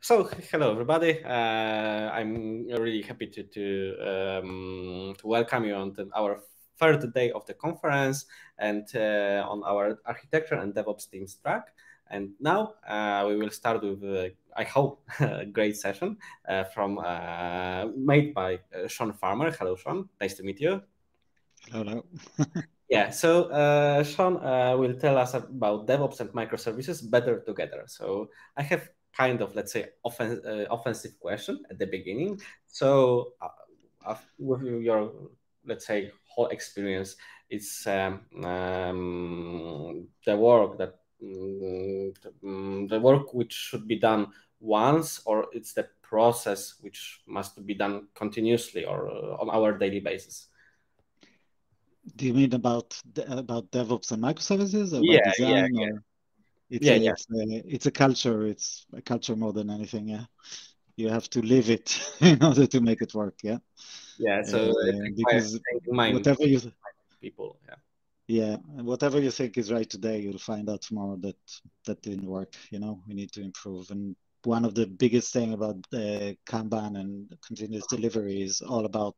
Hello everybody. I'm really happy to welcome you on our third day of the conference and on our architecture and DevOps teams track. And now we will start with, I hope, a great session from made by Sean Faramr. Hello, Sean. Nice to meet you. Hello. Yeah, Sean will tell us about DevOps and microservices better together. So I have kind of, let's say, offensive question at the beginning. With your, let's say, whole experience, it's the work the work which should be done once, or it's the process which must be done continuously or on our daily basis. Do you mean about DevOps and microservices, or Yeah, about yeah, design, or yeah, yeah. it's a culture. It's a culture more than anything. Yeah, you have to live it in order to make it work. Yeah, Yeah, so it requires because staying in mind whatever you people. Yeah. yeah whatever you think is right today, you'll find out tomorrow that that didn't work. We need to improve. And one of the biggest thing about Kanban and continuous delivery is all about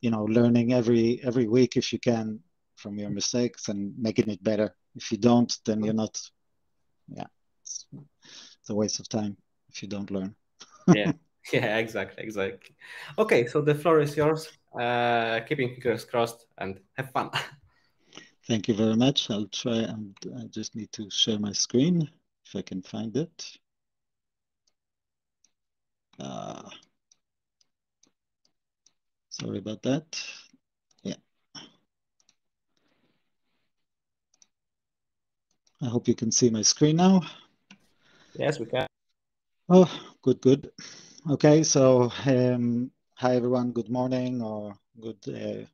learning every week if you can from your mistakes and making it better. If you don't, then you're not, yeah, it's, it's a waste of time if you don't learn. Yeah, yeah, exactly, exactly. Okay, so the floor is yours. Keeping fingers crossed and have fun. Thank you very much. I'll try, and I just need to share my screen if I can find it. Uh, Sorry about that. Yeah, I hope you can see my screen now. Yes, we can. Oh, good, good. Okay, so hi everyone, good morning or good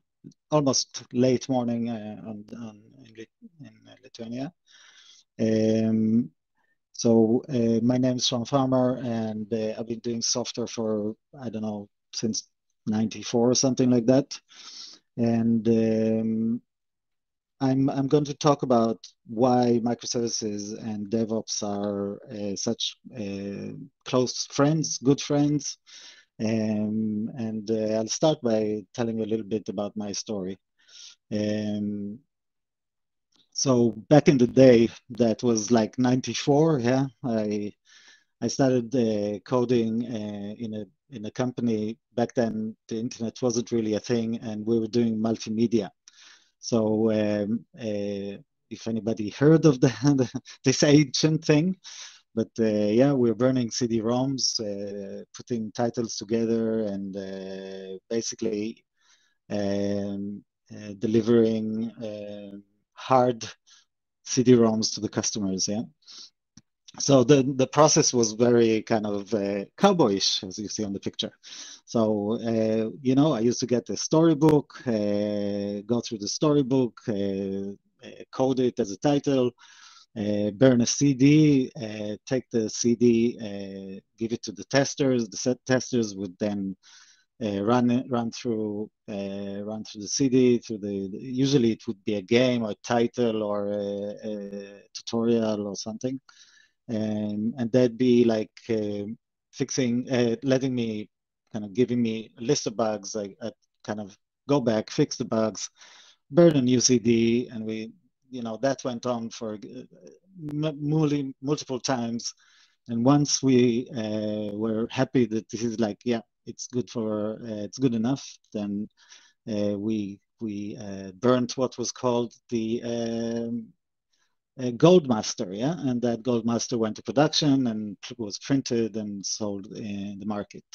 almost late morning in Lithuania. Um, my name is Sean Farmer, and I've been doing software for, I don't know, since 94 or something like that. And I'm going to talk about why microservices and DevOps are such close friends, good friends. And I'll start by telling you a little bit about my story. Um, so back in the day, that was like 94. Yeah, I started coding in a company. Back then, the internet wasn't really a thing, and we were doing multimedia. So if anybody heard of this ancient thing, but yeah, we're burning CD-ROMs, putting titles together, and basically delivering hard CD-ROMs to the customers. Yeah. So the process was very kind of cowboyish, as you see on the picture. So I used to get the storybook, go through the storybook, code it as a title, burn a CD, take the CD, give it to the testers. The set testers would then run through the CD, through usually it would be a game or a title or a tutorial or something. And that'd be like letting me, kind of giving me a list of bugs. I kind of go back, fix the bugs, burn a new CD, and that went on for multiple times. And once we were happy that this is like, yeah, it's good enough, then we burnt what was called the Goldmaster, yeah, and that Goldmaster went to production and was printed and sold in the market.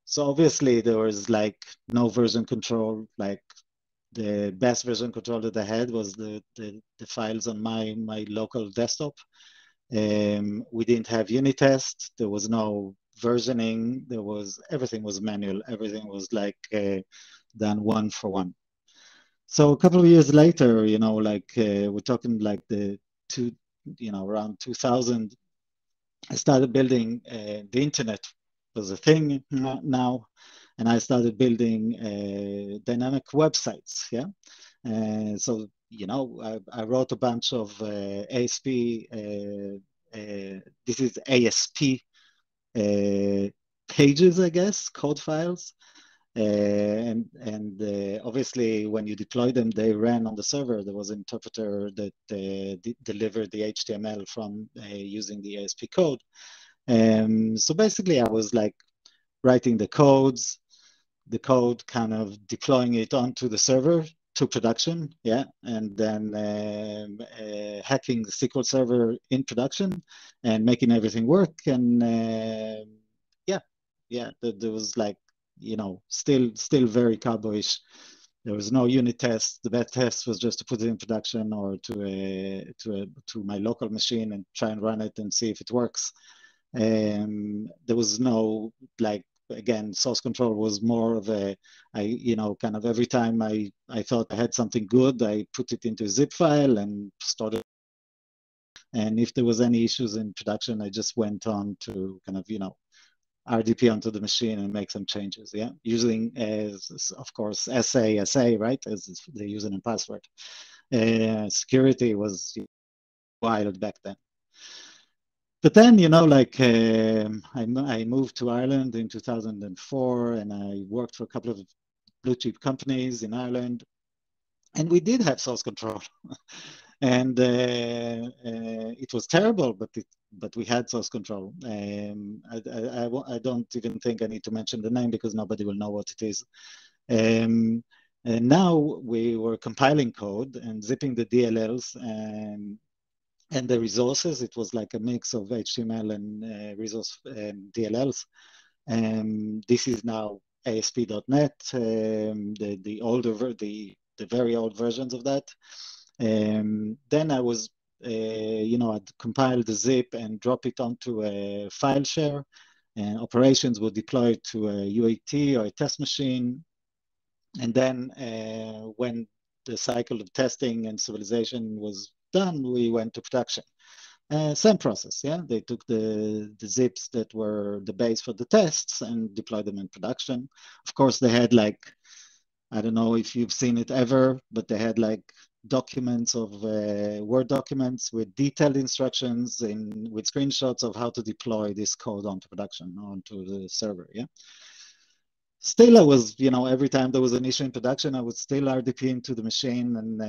So obviously there was like no version control. Like the best version control that I had was the files on my local desktop. We didn't have unit test. There was no versioning. Everything was manual. Everything was like done one for one. So a couple of years later, like we're talking like around 2000, I started building the internet was a thing now, and I started building dynamic websites. Yeah, so I wrote a bunch of ASP this is ASP pages, I guess, code files. And obviously, when you deploy them, they ran on the server. There was an interpreter that delivered the HTML from using the ASP code. So basically, I was like writing the code kind of deploying it onto the server to production, yeah, and then hacking the SQL Server in production and making everything work. And there was like, still very cowboyish. There was no unit test. The best test was just to put it in production or to my local machine and try and run it and see if it works. There was no, like, again, source control was more of kind of every time I thought I had something good, I put it into a zip file and started. And if there was any issues in production, I just went on to kind of, RDP onto the machine and make some changes, yeah? Using, of course, SA, right, as the username and password. Security was wild back then. But then, I moved to Ireland in 2004, and I worked for a couple of blue chip companies in Ireland, and we did have source control. And it was terrible, but we had source control. I don't even think I need to mention the name because nobody will know what it is. And now we were compiling code and zipping the DLLs and the resources. It was like a mix of HTML and resource DLLs. This is now ASP.NET, the very old versions of that. Then I was, I'd compile the zip and drop it onto a file share, and operations would deploy it to a UAT or a test machine. And then when the cycle of testing and stabilization was done, we went to production. Same process, yeah. They took the zips that were the base for the tests and deployed them in production. Of course, they had like, I don't know if you've seen it ever, but they had like documents of Word documents with detailed instructions with screenshots of how to deploy this code onto production, onto the server, yeah. Still, I was, every time there was an issue in production, I would still RDP into the machine and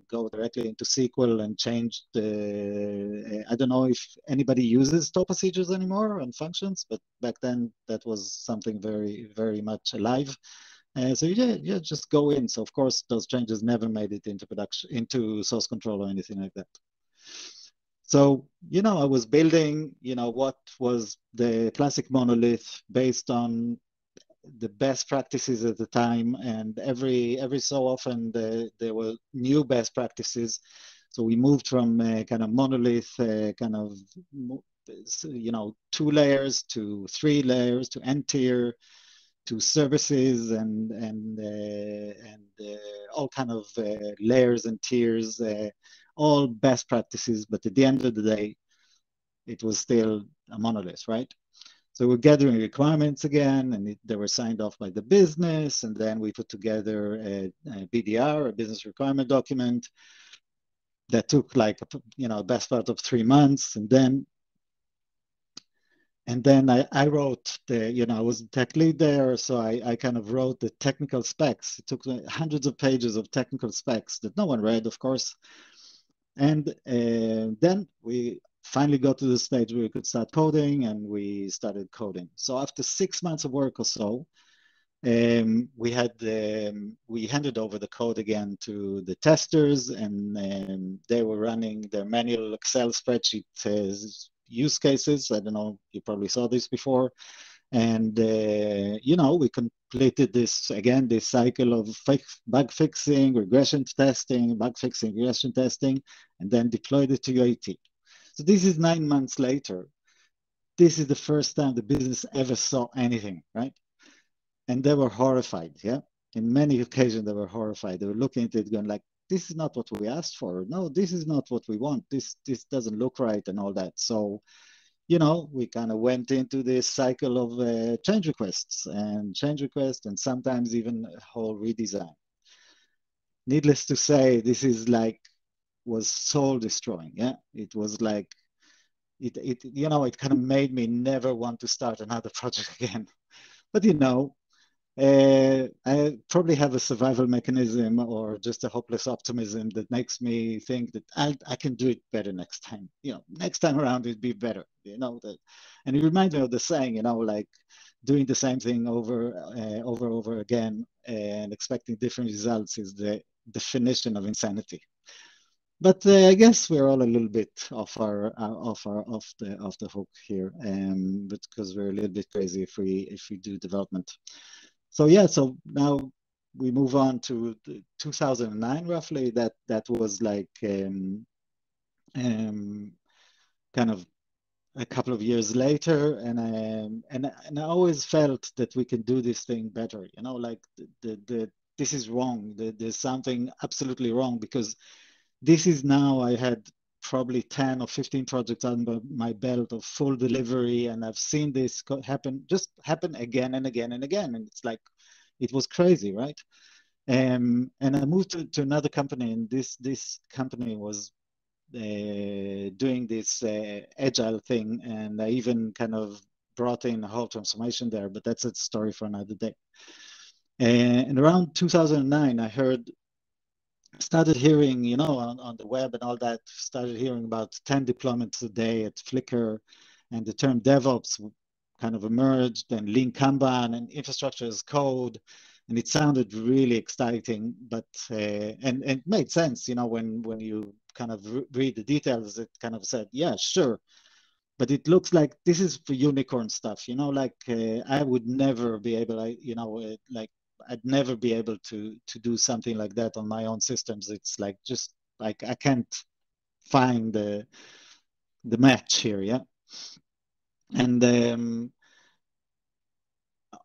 go directly into SQL and change I don't know if anybody uses store procedures anymore and functions, but back then that was something very, very much alive. So yeah, just go in. So of course, those changes never made it into production, into source control or anything like that. So, I was building, what was the classic monolith based on the best practices at the time. And every so often there were new best practices. So we moved from kind of monolith, kind of, 2 layers to 3 layers to N tier to services and all kind of layers and tiers. All best practices, but at the end of the day, it was still a monolith, right? So we're gathering requirements again, and they were signed off by the business, and then we put together a BDR, a business requirement document, that took like, best part of 3 months, and then I wrote I was the tech lead there, so I kind of wrote the technical specs. It took hundreds of pages of technical specs that no one read, of course. And then we finally got to the stage where we could start coding, and we started coding. So after 6 months of work or so, we handed over the code again to the testers, and they were running their manual Excel spreadsheet use cases. I don't know, you probably saw this before. And, we completed this cycle of bug fixing, regression testing, and then deployed it to UAT. So this is 9 months later. This is the first time the business ever saw anything, right? And they were horrified, yeah? In many occasions, they were horrified. They were looking at it going like, this is not what we asked for. No, this is not what we want. This doesn't look right and all that. So, we kind of went into this cycle of change requests and sometimes even a whole redesign. Needless to say, this is like was soul destroying. Yeah, it was like it kind of made me never want to start another project again. But I probably have a survival mechanism or just a hopeless optimism that makes me think that I can do it better next time. Next time around it'd be better. And it reminds me of the saying, like doing the same thing over again and expecting different results is the definition of insanity. But I guess we're all a little bit off the hook here, because we're a little bit crazy if we do development. So yeah, so now we move on to 2009 roughly. That was like kind of a couple of years later, and I always felt that we can do this thing better. Like this is wrong. There's something absolutely wrong, because this is now I had probably 10 or 15 projects under my belt of full delivery, and I've seen this happen again and again and again, and it's like it was crazy, right? And I moved to another company, and this company was doing this agile thing, and I even kind of brought in a whole transformation there, but that's a story for another day. And around 2009, I started hearing, on the web and all that, started hearing about 10 deployments a day at Flickr, and the term DevOps kind of emerged, and Lean Kanban and infrastructure as code, and it sounded really exciting, but and it made sense, when you kind of read the details, it kind of said, yeah, sure, but it looks like this is for unicorn stuff, like I would never be able, like I'd never be able to do something like that on my own systems. It's like just like I can't find the match here, yeah. And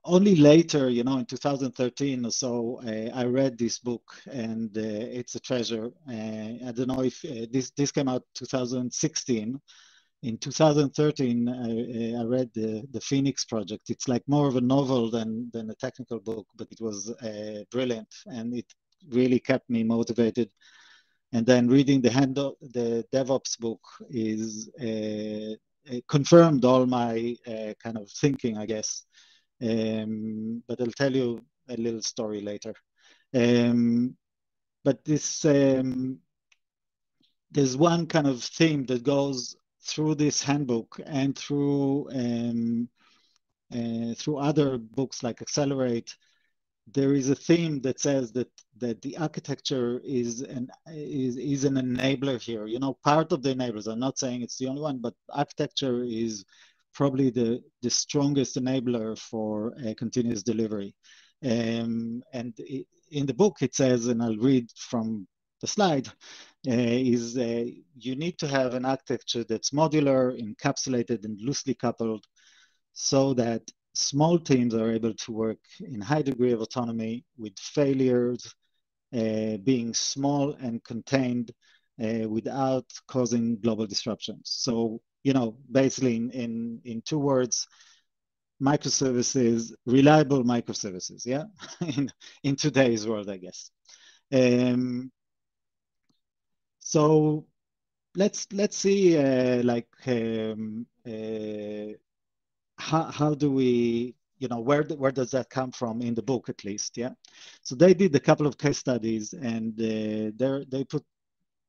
only later, in 2013 or so, I read this book, and it's a treasure. I don't know if this came out 2016. In 2013, I read the Phoenix Project. It's like more of a novel than a technical book, but it was brilliant, and it really kept me motivated. And then reading the DevOps book is confirmed all my kind of thinking, I guess. But I'll tell you a little story later. But there's one kind of theme that goes through this handbook and through other books like Accelerate. There is a theme that says that the architecture is an enabler here. Part of the enablers. I'm not saying it's the only one, but architecture is probably the strongest enabler for continuous delivery. And in the book it says, and I'll read from the slide, you need to have an architecture that's modular, encapsulated, and loosely coupled, so that small teams are able to work in high degree of autonomy, with failures being small and contained without causing global disruptions. So, basically in two words, microservices, reliable microservices, yeah, in today's world, I guess. So let's see, how do we, where does that come from in the book, at least, yeah? So they did a couple of case studies, and they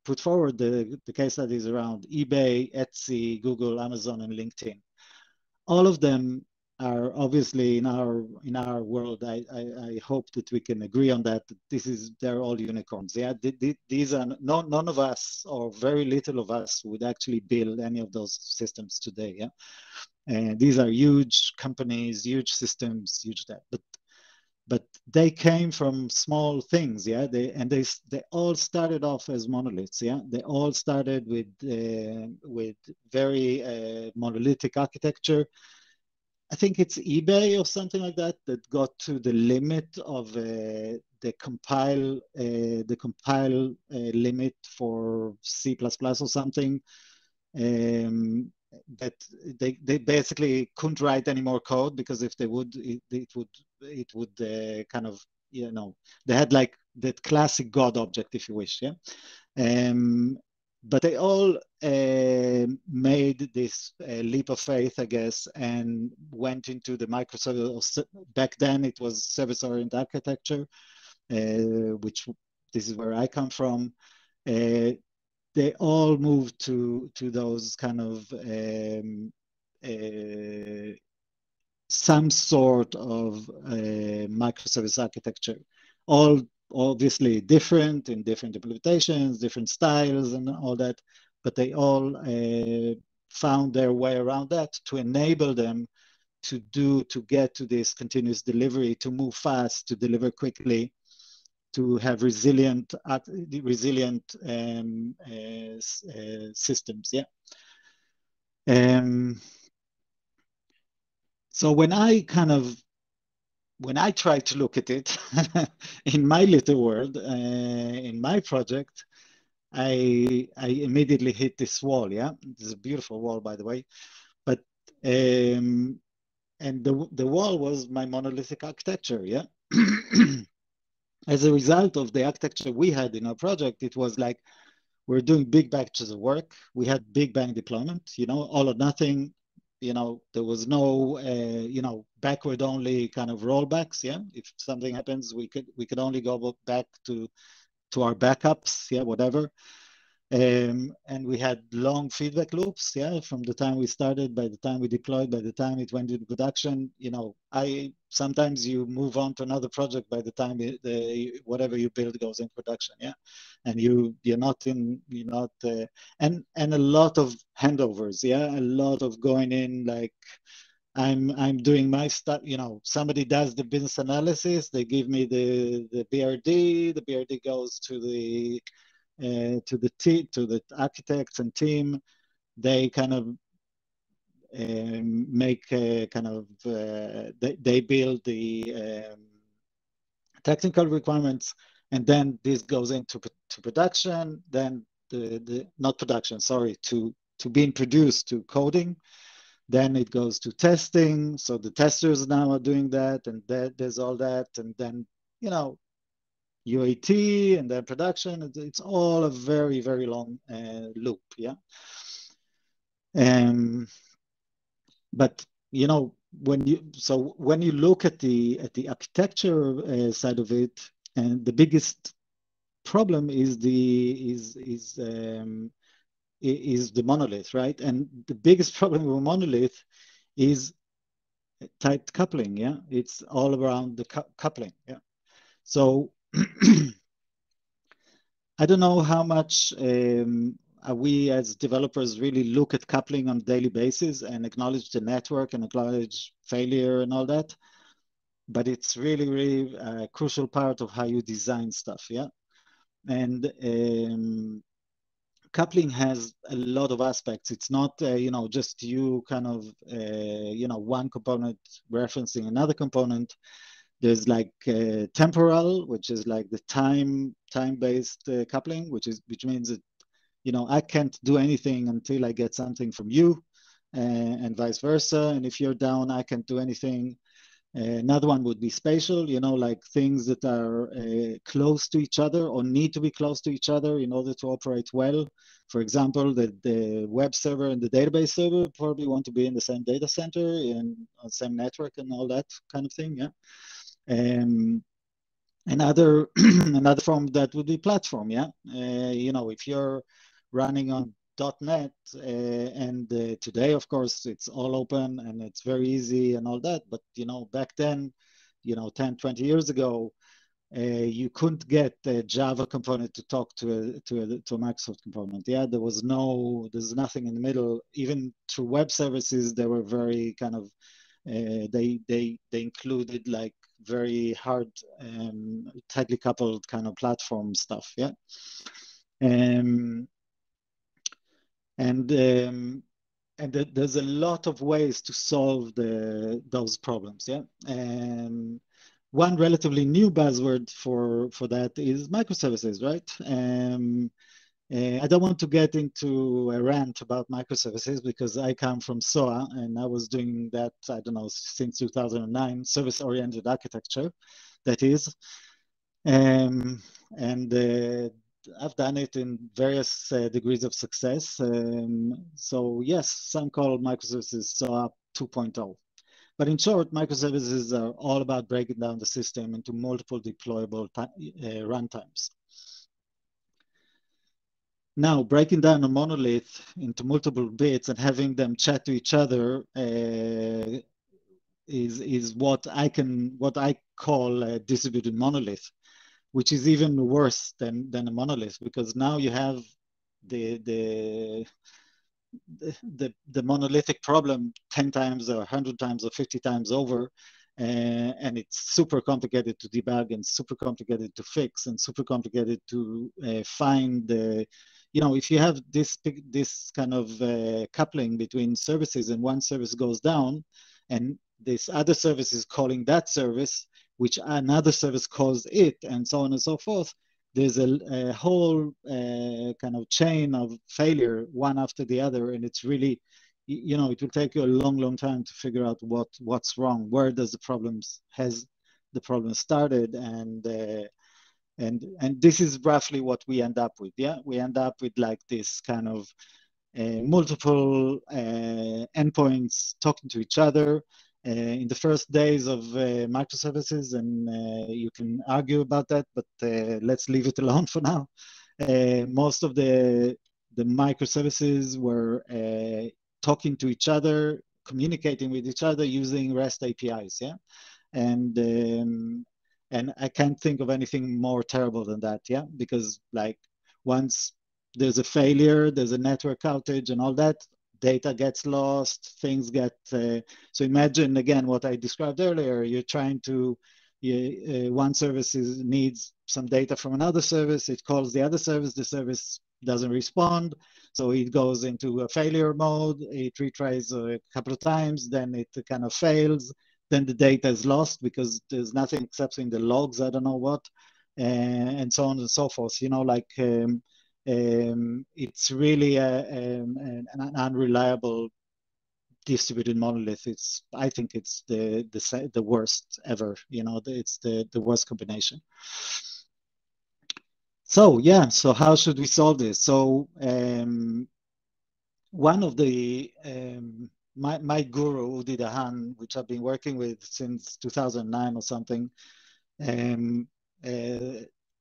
put forward the case studies around eBay, Etsy, Google, Amazon, and LinkedIn. All of them are obviously in our world. I hope that we can agree on that. They're all unicorns. Yeah, these are none of us, or very little of us, would actually build any of those systems today. Yeah, and these are huge companies, huge systems, huge that. But they came from small things. Yeah, they all started off as monoliths. Yeah, they all started with very monolithic architecture. I think it's eBay or something like that got to the limit of the compile limit for C++ or something. That they basically couldn't write any more code, because if they would, it would kind of, they had like that classic God object, if you wish. Yeah. But they all made this leap of faith, I guess, and went into the microservice. Back then, it was service-oriented architecture, which this is where I come from. They all moved to those kind of some sort of microservice architecture, all obviously different in different implementations, different styles and all that, but they all found their way around that to enable them to get to this continuous delivery, to move fast, to deliver quickly, to have resilient systems. Yeah. So when I try to look at it in my little world, in my project, I immediately hit this wall. Yeah, it's a beautiful wall, by the way. But and the wall was my monolithic architecture. Yeah. As a result of the architecture we had in our project, it was like we're doing big batches of work. We had big bang deployment, all or nothing. There was no, backward only kind of rollbacks. Yeah, if something happens, we could only go back to our backups. Yeah, whatever. And we had long feedback loops. Yeah, from the time we started, by the time we deployed, by the time it went into production. Sometimes you move on to another project by the time whatever you build goes in production. Yeah, and you're not and a lot of handovers. Yeah, a lot of going in like. I'm doing my stuff. Somebody does the business analysis. They give me the BRD. The BRD goes to the architects and team. They kind of make they build the technical requirements, and then this goes into production. Then not production, sorry, to being produced, to coding. Then it goes to testing. So the testers now are doing that, and there's all that, and then UAT and then production. It's all a very, very long loop. Yeah. But when you look at the architecture side of it, and the biggest problem is the monolith, right? And the biggest problem with monolith is tight coupling. Yeah, it's all around the coupling. Yeah. So I don't know how much we as developers really look at coupling on a daily basis and acknowledge the network and acknowledge failure and all that. But it's really, really a crucial part of how you design stuff. Yeah. And coupling has a lot of aspects. It's not, just you kind of, one component referencing another component. There's like temporal, which is like the time-based coupling, which means that, I can't do anything until I get something from you, and vice versa. And if you're down, I can't do anything. Another one would be spatial, like things that are close to each other or need to be close to each other in order to operate well. For example, the web server and the database server probably want to be in the same data center and on the same network and all that kind of thing. Yeah. Another form that would be platform. Yeah. If you're running on .NET and today, of course, it's all open and it's very easy and all that. But, back then, 10, 20 years ago, you couldn't get a Java component to talk to a Microsoft component. Yeah, there's nothing in the middle. Even through web services, they were very kind of, they included like very hard, tightly coupled kind of platform stuff. Yeah. And there's a lot of ways to solve those problems. Yeah. One relatively new buzzword for that is microservices, right? I don't want to get into a rant about microservices because I come from SOA and I was doing that, I don't know, since 2009, service-oriented architecture, that is. And I've done it in various degrees of success. So yes, some call microservices SOAP 2.0. But in short, microservices are all about breaking down the system into multiple deployable runtimes. Now, breaking down a monolith into multiple bits and having them chat to each other is what I call a distributed monolith, which is even worse than a monolith, because now you have the monolithic problem 10 times or 100 times or 50 times over, and it's super complicated to debug and super complicated to fix and super complicated to find the, if you have this kind of coupling between services and one service goes down and this other service is calling that service, which another service calls it, and so on and so forth, there's a whole kind of chain of failure one after the other, and it's really, it will take you a long time to figure out what's wrong, where does the problem started, and this is roughly what we end up with. Yeah, we end up with like this kind of multiple endpoints talking to each other. In the first days of microservices, and you can argue about that, but let's leave it alone for now. Most of the microservices were talking to each other, communicating with each other using REST APIs, yeah? And I can't think of anything more terrible than that, yeah? Because like once there's a failure, there's a network outage and all that, data gets lost, things get, so imagine again what I described earlier, you're trying to, one service needs some data from another service, it calls the other service, the service doesn't respond, so it goes into a failure mode, it retries a couple of times, then it kind of fails, then the data is lost because there's nothing except in the logs, I don't know what, and so on and so forth, like, it's really an unreliable distributed monolith. I think it's the worst ever. It's the worst combination. So yeah, so how should we solve this? So one of the my guru Udi Dahan, which I've been working with since 2009 or something,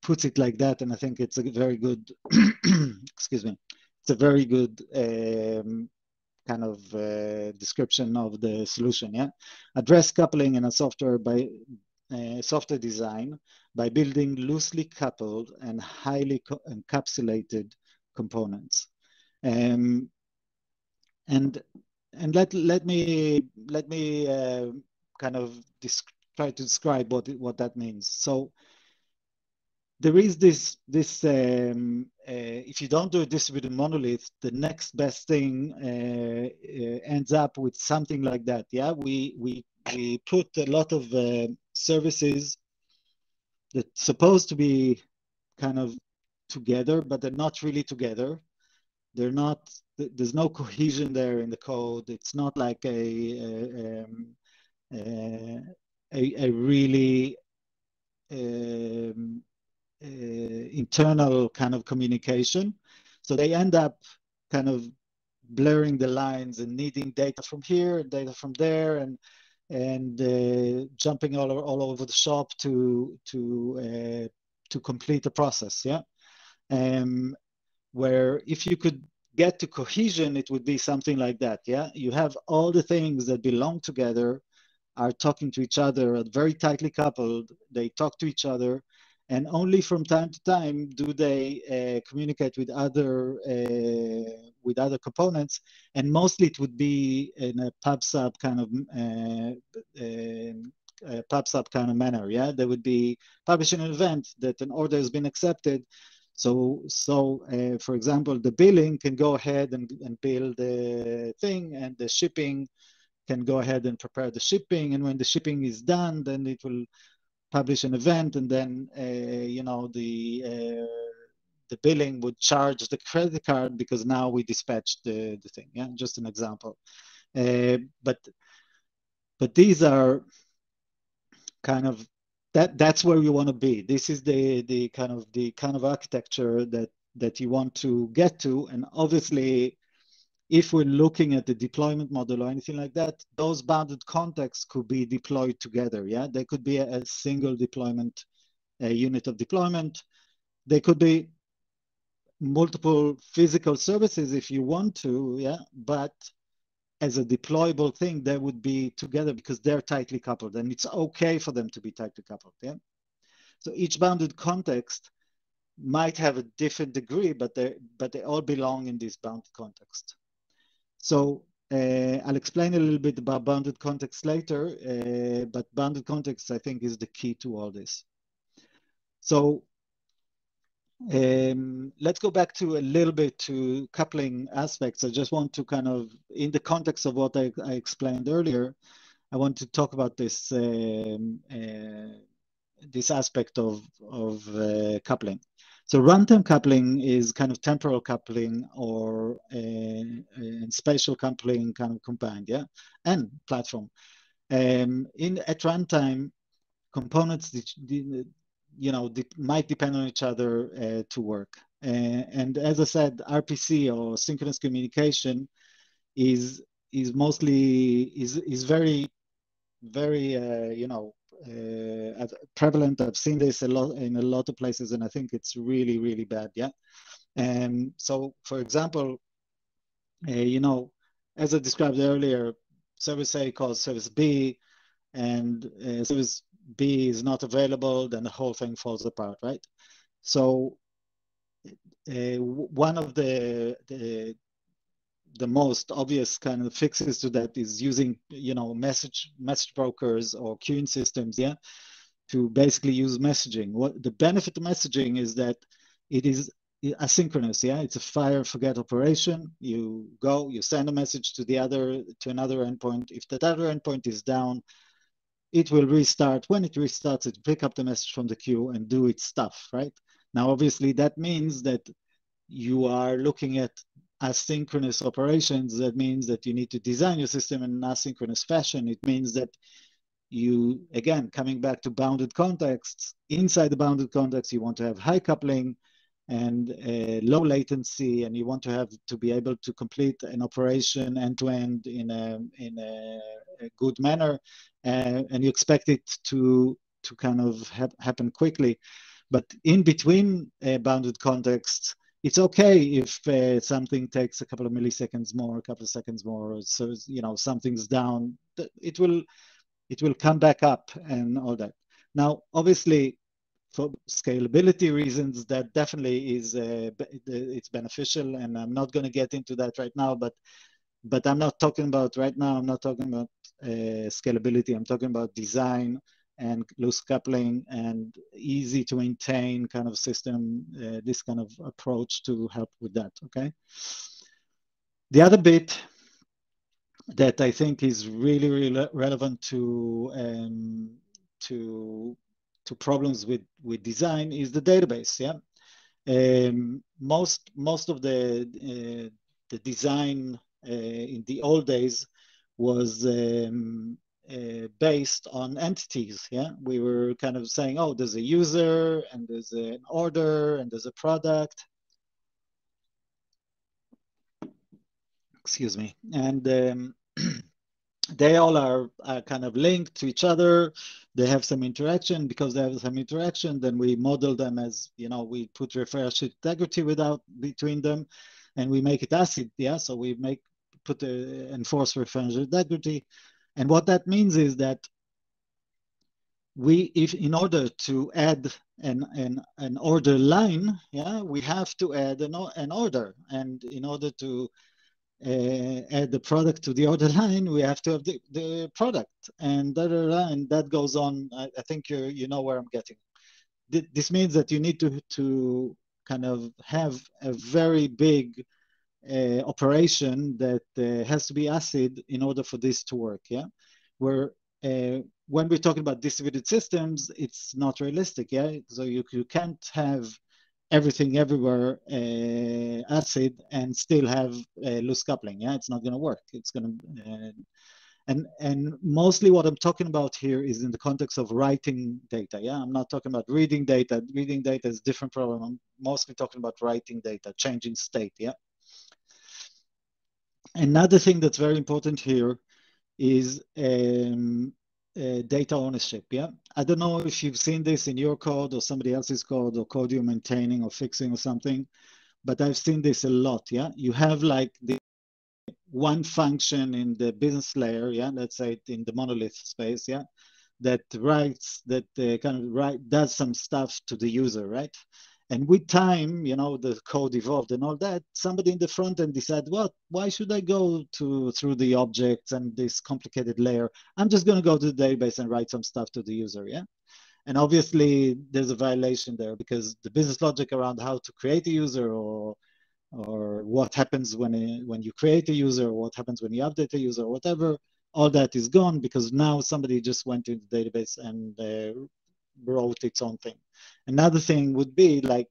puts it like that, and I think it's a very good, excuse me, it's a very good kind of description of the solution. Yeah, address coupling in a software by software design by building loosely coupled and highly encapsulated components. And let me kind of try to describe what that means. So there is this if you don't do a distributed monolith, the next best thing ends up with something like that. Yeah, we put a lot of services that's supposed to be kind of together, but they're not really together. They're not. There's no cohesion there in the code. It's not like a really internal kind of communication. So they end up kind of blurring the lines and needing data from here, data from there, and jumping all over the shop to complete the process. Yeah, where if you could get to cohesion, it would be something like that. Yeah, you have all the things that belong together are talking to each other, are very tightly coupled. They talk to each other, and only from time to time do they communicate with other components. And mostly it would be in a pub/sub kind of pub/sub kind of manner. Yeah, there would be publishing an event that an order has been accepted. So for example, the billing can go ahead and bill the thing, and the shipping can go ahead and prepare the shipping. And when the shipping is done, then it will publish an event, and then the billing would charge the credit card because now we dispatched the thing. Yeah, just an example. But these are kind of that's where you want to be. This is the kind of architecture that you want to get to. And obviously, if we're looking at the deployment model or anything like that, those bounded contexts could be deployed together. Yeah, they could be a single deployment, a unit of deployment. They could be multiple physical services if you want to. Yeah, but as a deployable thing, they would be together because they're tightly coupled, and it's okay for them to be tightly coupled. Yeah. So each bounded context might have a different degree, but they all belong in this bounded context. So I'll explain a little bit about bounded context later, but bounded context, I think, is the key to all this. So let's go back to a little bit to coupling aspects. I just want to kind of, in the context of what I explained earlier, I want to talk about this this aspect of coupling. So runtime coupling is kind of temporal coupling or spatial coupling kind of combined, yeah, and platform. At runtime, components might depend on each other to work. And as I said, RPC or synchronous communication is very prevalent. I've seen this a lot in a lot of places, and I think it's really, really bad. Yeah. And so, for example, as I described earlier, service A calls service B, and service B is not available, then the whole thing falls apart, right? So one of the most obvious kind of fixes to that is using message brokers or queuing systems, yeah, to basically use messaging. What the benefit of messaging is that it is asynchronous, yeah. It's a fire forget operation. You send a message to another endpoint. If that other endpoint is down, it will restart. When it restarts, it pick up the message from the queue and do its stuff, right? Now, obviously, that means that you are looking at asynchronous operations. That means that you need to design your system in an asynchronous fashion. It means that you, again, coming back to bounded contexts, inside the bounded context, you want to have high coupling and low latency, and you want to be able to complete an operation end to end in a good manner, and you expect it to kind of happen quickly. But in between bounded contexts, it's okay if something takes a couple of milliseconds more, a couple of seconds more. So something's down, it will come back up and all that. Now, obviously, for scalability reasons, that definitely is it's beneficial, and I'm not going to get into that right now. But I'm not talking about right now. I'm not talking about scalability. I'm talking about design and loose coupling and easy to maintain kind of system. This kind of approach to help with that. Okay. The other bit that I think is really, really relevant to problems with design is the database. Yeah, most of the design in the old days was based on entities. Yeah, we were kind of saying, oh, there's a user and there's an order and there's a product. Excuse me, and they all are kind of linked to each other. They have some interaction. Because they have some interaction, then we model them as, we put reference integrity between them, and we make it ACID. Yeah, so we enforce reference integrity. And what that means is that if in order to add an order line, yeah, we have to add an order, and in order to add the product to the order line, we have to have the product, and that goes on. I think you know where I'm getting. This means that you need to kind of have a very big operation that has to be ACID in order for this to work. Yeah, where when we're talking about distributed systems, it's not realistic. Yeah, so you can't have everything everywhere ACID and still have loose coupling. Yeah, it's not going to work. It's going to And mostly what I'm talking about here is in the context of writing data. Yeah, I'm not talking about reading data. Reading data is a different problem. I'm mostly talking about writing data, changing state. Yeah. Another thing that's very important here is data ownership. Yeah, I don't know if you've seen this in your code or somebody else's code or code you're maintaining or fixing or something, but I've seen this a lot. Yeah, you have like the one function in the business layer. Yeah, let's say in the monolith space. Yeah, that writes that does some stuff to the user, right? And with time, you know, the code evolved and all that. Somebody in the front end decided, well, why should I go through the objects and this complicated layer? I'm just going to go to the database and write some stuff to the user, yeah? And obviously, there's a violation there because the business logic around how to create a user or what happens when you create a user, or what happens when you update a user, or whatever, all that is gone because now somebody just went into the database and wrote its own thing. Another thing would be like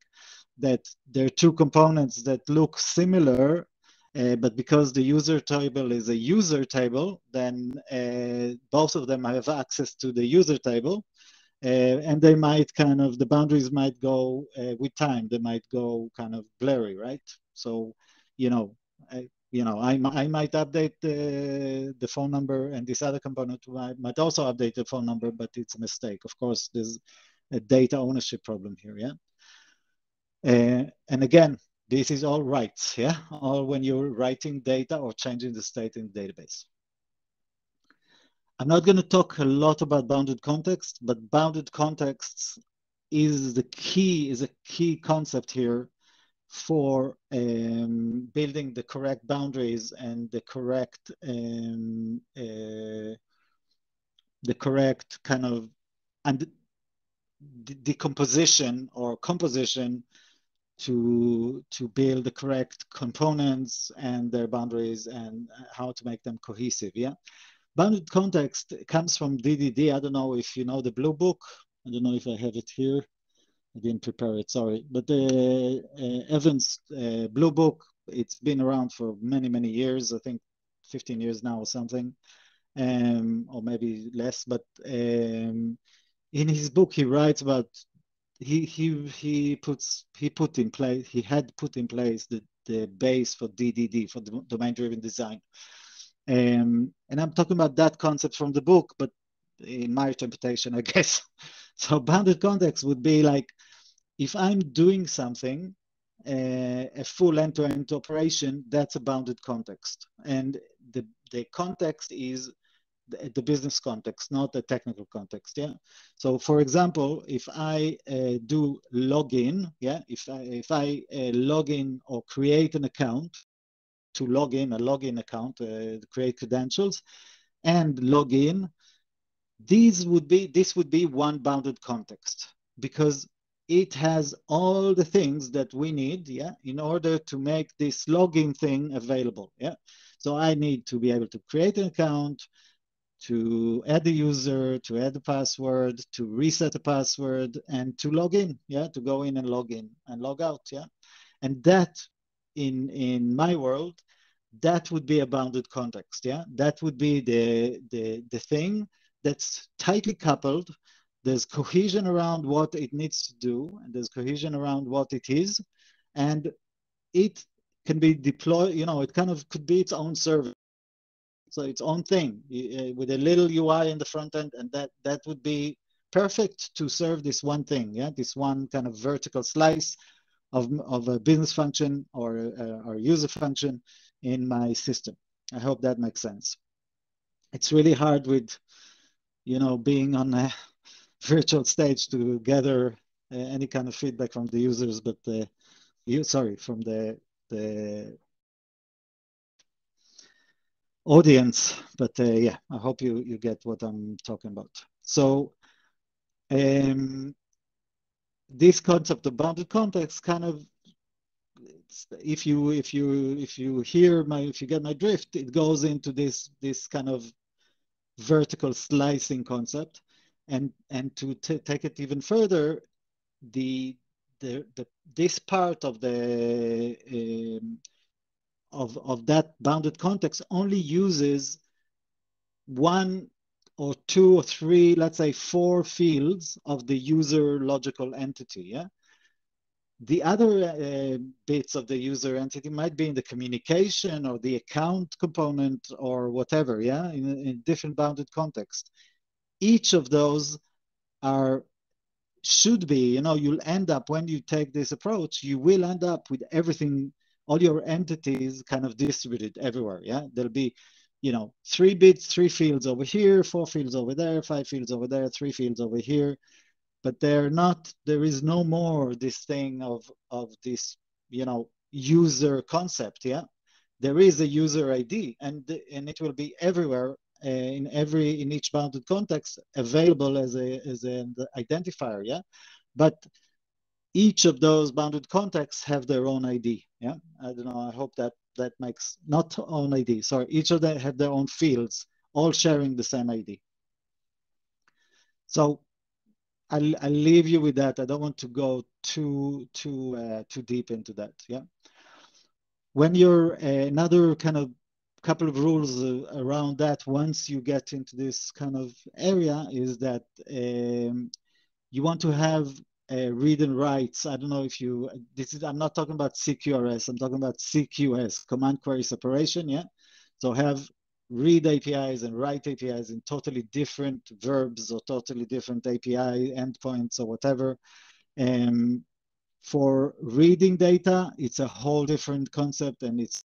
that there are two components that look similar, but because the user table is a user table, then both of them have access to the user table. And they might the boundaries might go with time, they might go kind of blurry, right? So, I might update the phone number, and this other component might also update the phone number, but it's a mistake. Of course, there's a data ownership problem here, yeah? And again, this is all rights, yeah? All when you're writing data or changing the state in the database. I'm not going to talk a lot about bounded context, but bounded contexts is a key concept here for building the correct boundaries and the correct kind of decomposition or composition to build the correct components and their boundaries and how to make them cohesive. Yeah. Bounded context comes from DDD. I don't know if you know the blue book. I don't know if I have it here. I didn't prepare it, sorry. But the Evans blue book, it's been around for many, many years. I think 15 years now or something, or maybe less. But in his book, he writes about he had put in place the base for DDD, for the domain-driven design. And I'm talking about that concept from the book, but in my interpretation, I guess. So bounded context would be like, if I'm doing something, a full end-to-end operation, that's a bounded context. And the context is the business context, not the technical context, yeah? So for example, if I do login, yeah? If I log in or create an account, to log in, a login account, create credentials, and log in, this would be one bounded context because it has all the things that we need, yeah, in order to make this login thing available, yeah. So I need to be able to create an account, to add the user, to add the password, to reset the password, and to log in, yeah, to go in and log out, yeah. And that, in my world, that would be a bounded context, yeah. That would be the thing that's tightly coupled. There's cohesion around what it needs to do, and there's cohesion around what it is, and it can be deployed, it kind of could be its own service. So its own thing with a little UI in the front end, and that would be perfect to serve this one thing, yeah, this one kind of vertical slice of a business function or user function in my system. I hope that makes sense. It's really hard with, being on a virtual stage to gather any kind of feedback from the users, but from the audience. But yeah, I hope you get what I'm talking about. So this concept of bounded context kind of, if you get my drift, it goes into this kind of vertical slicing concept, and to take it even further, this part of the of that bounded context only uses one or two or three, let's say 4 fields of the user logical entity. Yeah. The other bits of the user entity might be in the communication or the account component or whatever, yeah, in different bounded context. Each of those are should be, you'll end up, when you take this approach, you will end up with everything, all your entities kind of distributed everywhere, yeah? There'll be, 3 bits, 3 fields over here, 4 fields over there, 5 fields over there, 3 fields over here, but there is no more this thing of this, user concept, yeah? There is a user ID, and it will be everywhere in each bounded context available as an identifier, yeah. But each of those bounded contexts have their own ID, yeah. I don't know. I hope that makes not own ID. Sorry, each of them have their own fields, all sharing the same ID. So I'll leave you with that. I don't want to go too deep into that, yeah. When you're another kind of couple of rules around that, once you get into this kind of area, is that you want to have read and writes. I don't know if you, I'm not talking about CQRS, I'm talking about CQS, command query separation, yeah? So have read APIs and write APIs in totally different verbs or totally different API endpoints or whatever. For reading data, it's a whole different concept, and it's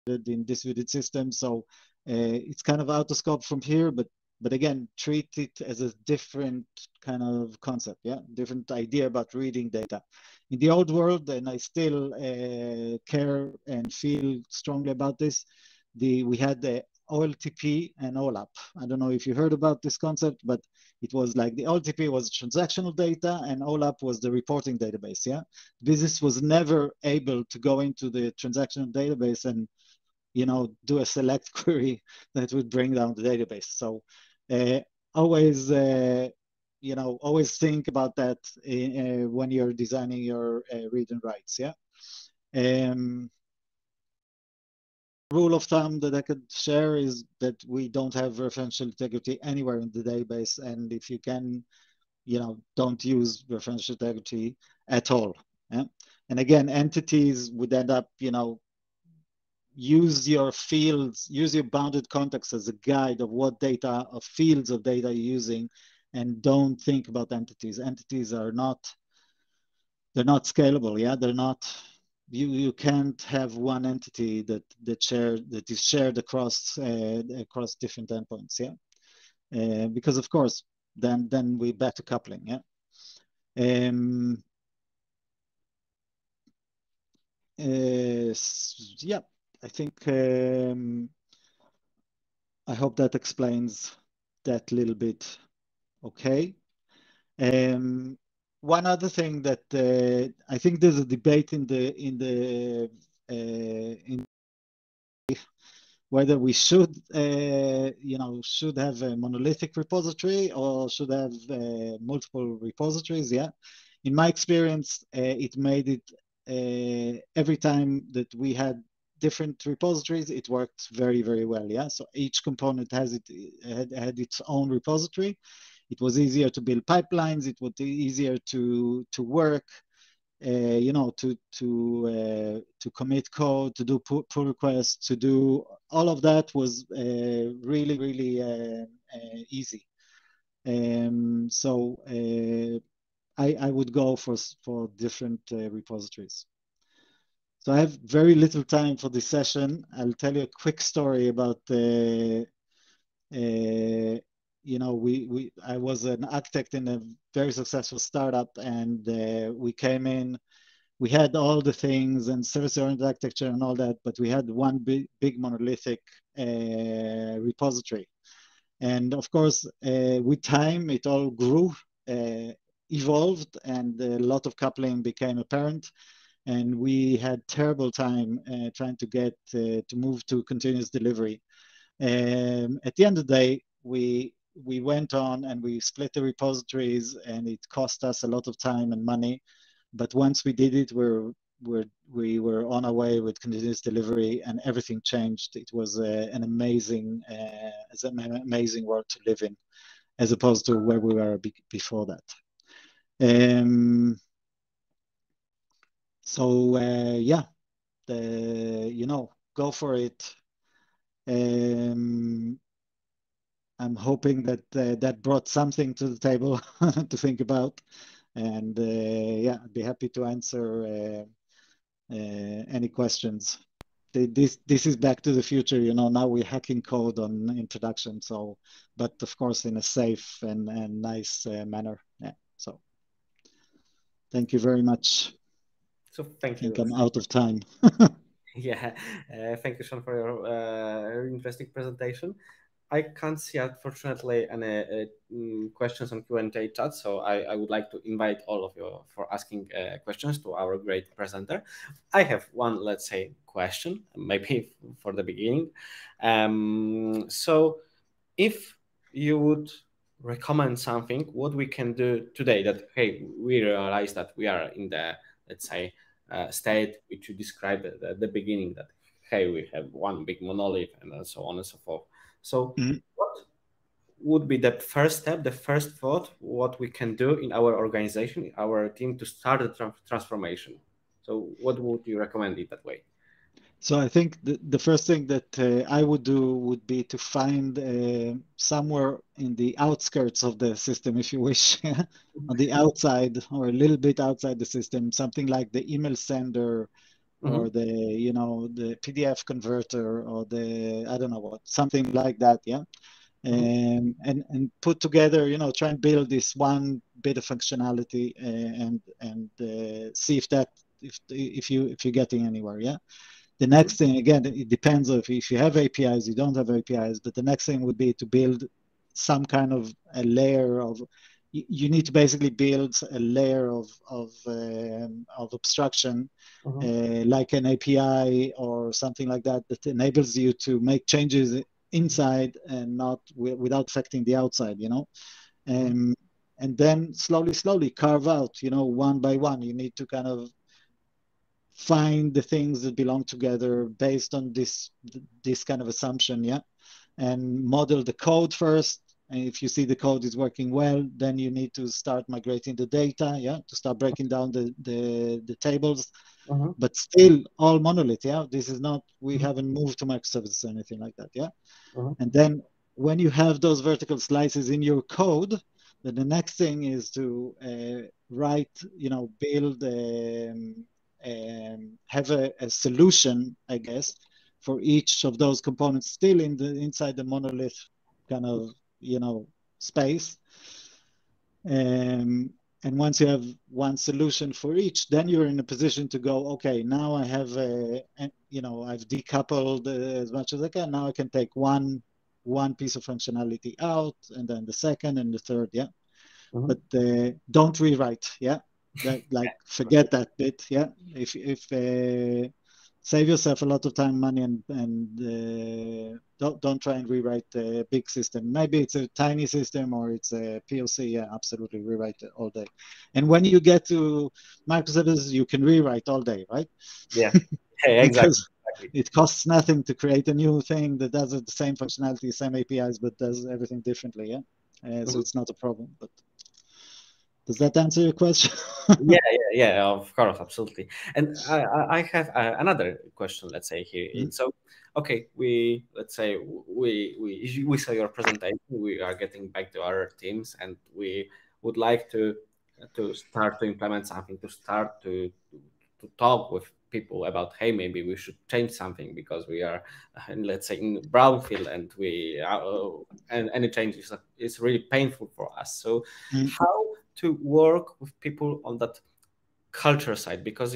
in distributed systems. So it's kind of out of scope from here, but again, treat it as a different kind of concept, yeah, different idea about reading data. In the old world, and I still care and feel strongly about this, we had the OLTP and OLAP. I don't know if you heard about this concept, but it was like the OLTP was transactional data and OLAP was the reporting database, yeah? Business was never able to go into the transactional database and do a select query that would bring down the database. So always, always think about that when you're designing your read and writes, yeah? Rule of thumb that I could share is that we don't have referential integrity anywhere in the database. And if you can, don't use referential integrity at all. Yeah? And again, entities would end up, use your fields, use your bounded context as a guide of what data, of fields of data you're using, and don't think about entities. Entities are not, they're not scalable, yeah? They're not, you can't have one entity that is shared across different endpoints, yeah? Because of course, then we back to coupling, yeah? Yeah, I think I hope that explains that little bit. Okay. One other thing that I think there's a debate in whether we should should have a monolithic repository or should have multiple repositories. Yeah. In my experience, it made it every time that we had different repositories, it worked very, very well. Yeah. So each component had its own repository. It was easier to build pipelines. It was easier to work, to commit code, to do pull requests, to do all of that was really, really easy. So I would go for different repositories. So I have very little time for this session. I'll tell you a quick story about I was an architect in a very successful startup, and we came in, we had all the things and service-oriented architecture and all that, but we had one big monolithic repository. And of course, with time, it all grew, evolved, and a lot of coupling became apparent. And we had terrible time trying to get to move to continuous delivery. At the end of the day, we went on and we split the repositories, and it cost us a lot of time and money. But once we did it, we're we were on our way with continuous delivery, and everything changed. It was an amazing world to live in, as opposed to where we were before that. So yeah, go for it. I'm hoping that that brought something to the table to think about, and yeah, I'd be happy to answer any questions. This is back to the future, now we're hacking code on introduction, so, but of course in a safe and nice manner. Yeah, so thank you very much. So thank I think you. I'm out of time. Yeah, thank you, Sean, for your interesting presentation. I can't see, unfortunately, any questions on Q&A chat, so I would like to invite all of you for asking questions to our great presenter. I have one, let's say, question, maybe for the beginning. So if you would recommend something, what we can do today that, hey, we realize that we are in the, let's say, state which you described at the beginning, that, hey, we have one big monolith and so on and so forth. So what would be the first step, the first thought, what we can do in our organization, our team, to start the transformation? So what would you recommend it that way? So I think the first thing that I would do would be to find somewhere in the outskirts of the system, if you wish, on the outside or a little bit outside the system, something like the email sender or the PDF converter or I don't know what, something like that, yeah. And put together, try and build this one bit of functionality and see if you're getting anywhere, yeah. The next thing, again, it depends if you have APIs, you don't have APIs, but the next thing would be to build some kind of a layer of, you need to basically build a layer of abstraction, like an API or something like that, that enables you to make changes inside and not without affecting the outside, and then slowly carve out, one by one. You need to kind of find the things that belong together based on this kind of assumption, yeah, and model the code first. And if you see the code is working well, then you need to start migrating the data, yeah, to start breaking down the tables. But still all monolith, yeah. This is not, we haven't moved to microservices or anything like that, yeah. And then when you have those vertical slices in your code, then the next thing is to write, build, have a solution, I guess, for each of those components still inside the monolith kind of, space. And once you have one solution for each, then you're in a position to go, okay, now I have I've decoupled as much as I can. Now I can take one piece of functionality out, and then the second and the third, yeah. But don't rewrite, yeah. That, like, forget that bit, yeah. If save yourself a lot of time, money, and don't try and rewrite a big system. Maybe it's a tiny system or it's a POC. Yeah, absolutely, rewrite it all day. And when you get to microservices, you can rewrite all day, right? Yeah, hey, exactly. Because it costs nothing to create a new thing that does the same functionality, same APIs, but does everything differently. Yeah, so it's not a problem. But does that answer your question? Yeah, of course, absolutely. And I have another question, let's say here. So, okay, let's say we saw your presentation. We are getting back to our teams, and we would like to start to implement something, to start to talk with people about, hey, maybe we should change something because we are, let's say, in brownfield, and and any change is really painful for us. So, how to work with people on that culture side, because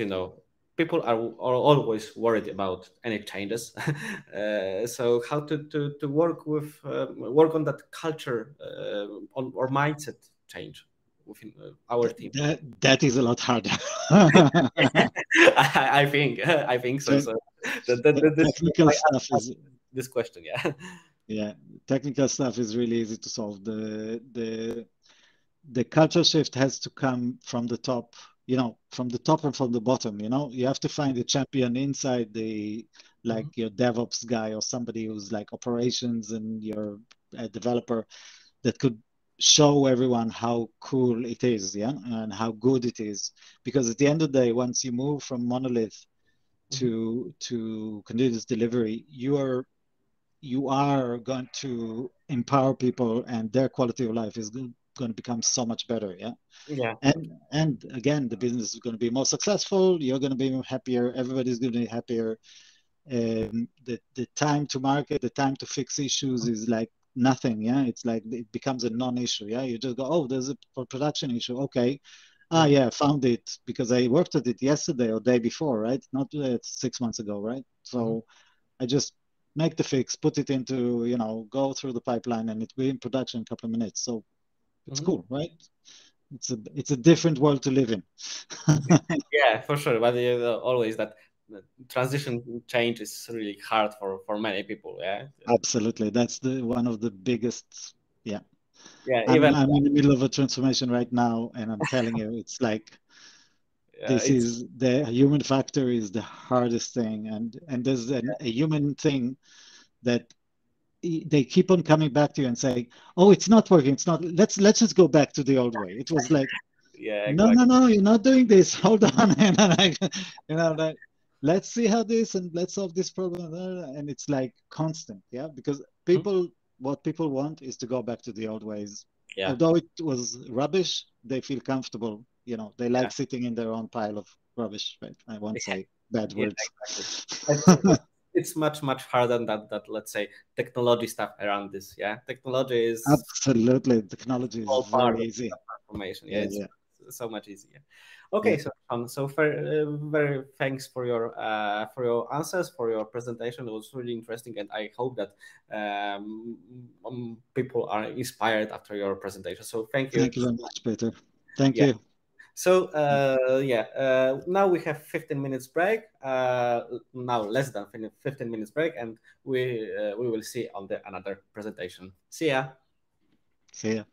people are always worried about any changes. So how to work on that culture, on or mindset change within our team. That is a lot harder. I think so. So technical stuff ask is this question. Yeah, technical stuff is really easy to solve. The culture shift has to come from the top. from the top and from the bottom, you have to find a champion inside like your DevOps guy or somebody who's like operations and your developer that could show everyone how cool it is, yeah, and how good it is. Because at the end of the day, once you move from monolith to continuous delivery, you are going to empower people, and their quality of life is going to become so much better, yeah. Yeah. And again, the business is going to be more successful. You're going to be happier. Everybody's going to be happier. The time to market, the time to fix issues is like nothing. Yeah, it's like it becomes a non-issue. Yeah, you just go, oh, there's a production issue. Okay, yeah, I found it because I worked at it yesterday or day before, right? Not 6 months ago, right? So I just make the fix, put it into, go through the pipeline, and it will be in production in a couple of minutes. So it's cool, right? It's a different world to live in. Yeah, for sure. But always that transition change is really hard for many people. Yeah. Absolutely. That's one of the biggest. Yeah. Yeah. I'm Even in the middle of a transformation right now, and I'm telling you, it's like this it's is the human factor is the hardest thing, and there's a human thing that they keep on coming back to you and saying, "Oh, it's not working. It's not. Let's just go back to the old way." It was like, yeah, no, exactly. no, no, you're not doing this. Hold on. And I'm like, like, let's see how this and let's solve this problem. And it's like constant, yeah, because what people want is to go back to the old ways. Yeah. Although it was rubbish, they feel comfortable. They Yeah. like sitting in their own pile of rubbish, right? I won't say bad Yeah, words. exactly. I think it's much harder than that let's say technology stuff around this. Yeah, technology is Absolutely. Technology is all part very of easy. the transformation. Yeah, Yeah, it's yeah, so much easier. Okay, yeah. so very thanks for your answers, for your presentation. It was really interesting, and I hope that people are inspired after your presentation. So thank you. Thank you very much, Peter. Thank Yeah. you. So now we have 15 minutes break. Now less than 15 minutes break, and we will see on the another presentation. See ya. See ya.